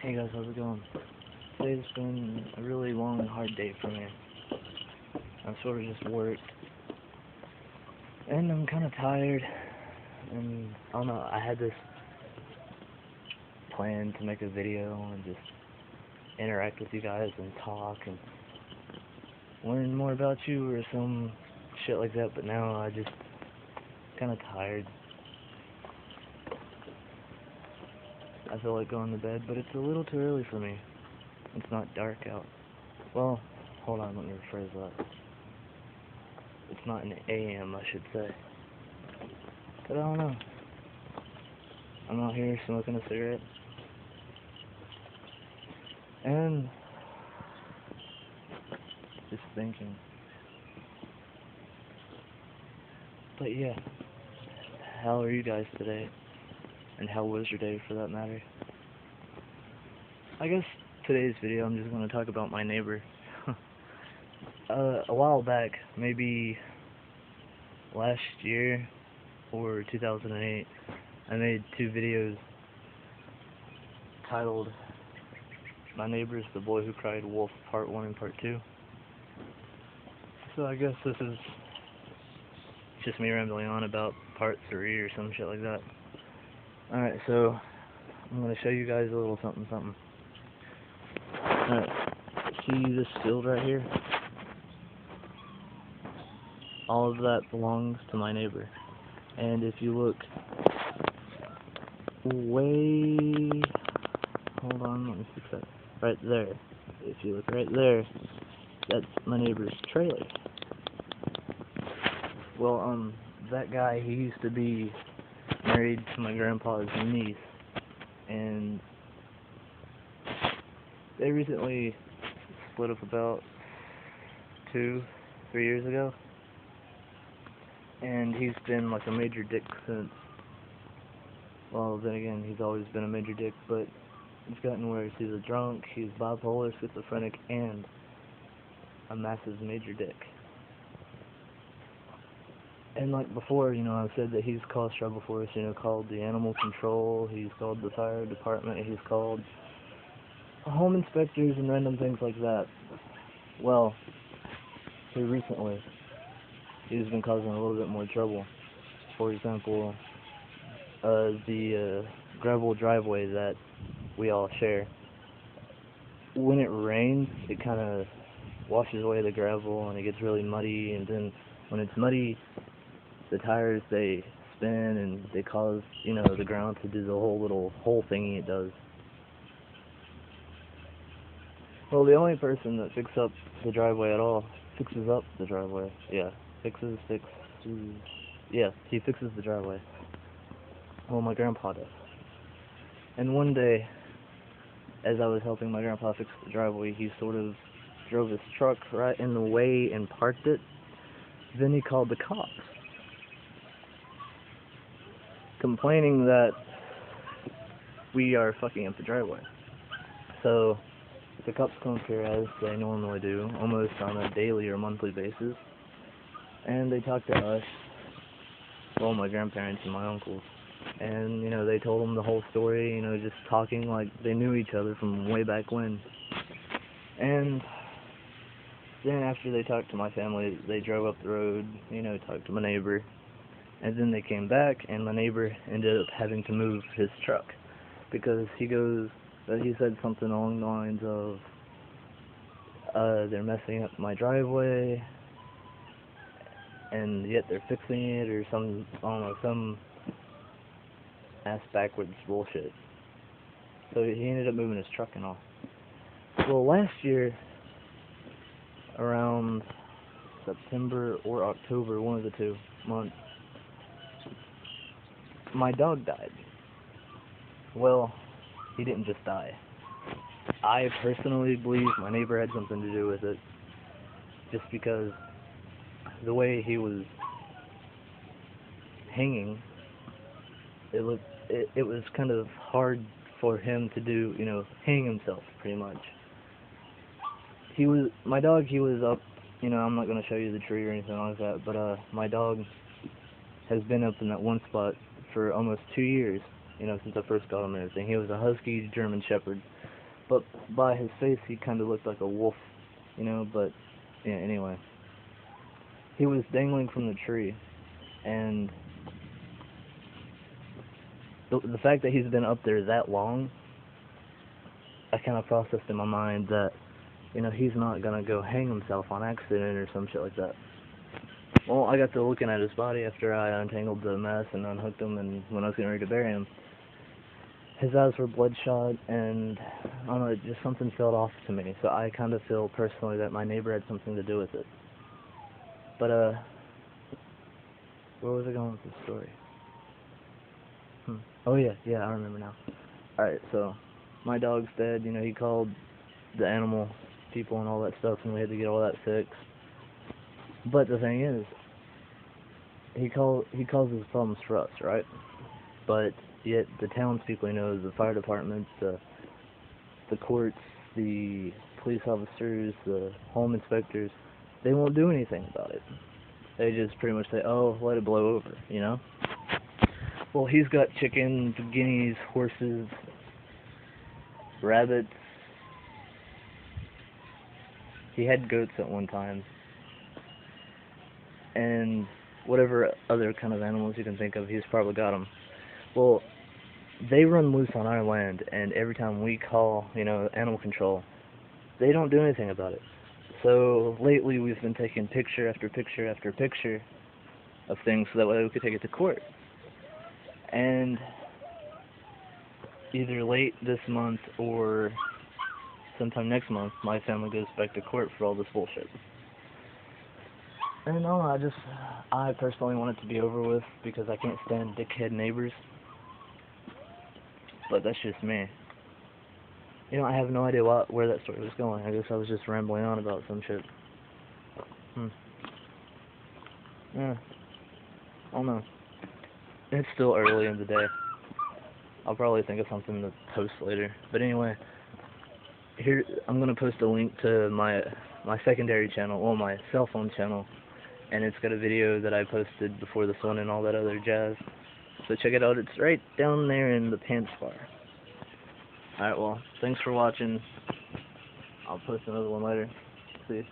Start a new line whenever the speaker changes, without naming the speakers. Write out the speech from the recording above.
Hey guys, how's it going? Today's been a really long and hard day for me. I've sort of just worked, and I'm kind of tired, and I don't know, I had this plan to make a video and just interact with you guys and talk and learn more about you or some shit like that, but now I just kind of tired. I feel like going to bed, but it's a little too early for me. It's not dark out. Well, hold on, let me rephrase that. It's not an AM, I should say. But I don't know. I'm out here smoking a cigarette. And just thinking. But yeah, how are you guys today? And how was your day, for that matter? I guess today's video I'm just going to talk about my neighbor. A while back, maybe last year or 2008, I made two videos titled My Neighbor's the Boy Who Cried Wolf Part 1 and Part 2. So I guess this is just me rambling on about Part 3 or some shit like that. Alright, so I'm going to show you guys a little something. Alright, see this field right here? All of that belongs to my neighbor. And if you look way... Hold on, let me fix that. Right there. If you look right there, that's my neighbor's trailer. Well, that guy, he used to be married to my grandpa's niece, and they recently split up about 2-3 years ago, and he's been like a major dick since. Well, then again, he's always been a major dick, but it's gotten worse. He's a drunk, he's bipolar, schizophrenic, and a massive major dick. And like before, I've said that he's caused trouble for us, called the animal control, he's called the fire department, he's called home inspectors and random things like that. Well, here recently, he's been causing a little bit more trouble. For example, the gravel driveway that we all share. When it rains, it kind of washes away the gravel and it gets really muddy, and then when it's muddy, the tires, they spin and they cause, the ground to do the whole little hole thingy it does. Well, the only person that fixes up the driveway at all, he fixes the driveway, well, my grandpa does. And one day, as I was helping my grandpa fix the driveway, he sort of drove his truck right in the way and parked it. Then he called the cops, complaining that we are fucking up the driveway. So the cops come up here, as they normally do, almost on a daily or monthly basis, and they talk to us, well, my grandparents and my uncles, and, they told them the whole story, just talking like they knew each other from way back when. And then after they talked to my family, they drove up the road, talked to my neighbor, and then they came back, and my neighbor ended up having to move his truck, because he said something along the lines of, they're messing up my driveway, and yet they're fixing it, or some ass backwards bullshit. So he ended up moving his truck and all. Well, last year, around September or October, one of the 2 months, my dog died. Well, he didn't just die. I personally believe my neighbor had something to do with it, just because the way he was hanging, it was kind of hard for him to do, hang himself, pretty much. He was up, I'm not going to show you the tree or anything like that, but my dog has been up in that one spot for almost 2 years, you know, since I first got him and everything. He was a husky German Shepherd, but by his face he kind of looked like a wolf, you know, but yeah, anyway. He was dangling from the tree, and the fact that he's been up there that long, I kind of processed in my mind that, you know, he's not gonna go hang himself on accident or some shit like that. Well, I got to looking at his body after I untangled the mess and unhooked him, and when I was getting ready to bury him, his eyes were bloodshot, and I don't know, just something felt off to me. So I kind of feel personally that my neighbor had something to do with it. But where was I going with this story? Oh yeah, I remember now. Alright, so my dog's dead. You know, he called the animal people and all that stuff, and we had to get all that fixed. But the thing is, he causes problems for us, right? But yet the townspeople, you know, the fire departments, the courts, the police officers, the home inspectors, they won't do anything about it. They just pretty much say, oh, let it blow over, you know? Well, he's got chickens, guineas, horses, rabbits. He had goats at one time. And whatever other kind of animals you can think of, he's probably got them. Well, they run loose on our land, and every time we call, you know, animal control, they don't do anything about it. So lately we've been taking picture after picture after picture of things so that way we could take it to court. And either late this month or sometime next month, my family goes back to court for all this bullshit. And I personally want it to be over with because I can't stand dickhead neighbors. But that's just me. You know, I have no idea where that story was going. I guess I was just rambling on about some shit. Yeah. I don't know. It's still early in the day. I'll probably think of something to post later. But anyway, here I'm gonna post a link to my secondary channel, well, my cell phone channel, and it's got a video that I posted before this one and all that other jazz. So check it out. It's right down there in the pants bar. Alright, well, thanks for watching. I'll post another one later. See you.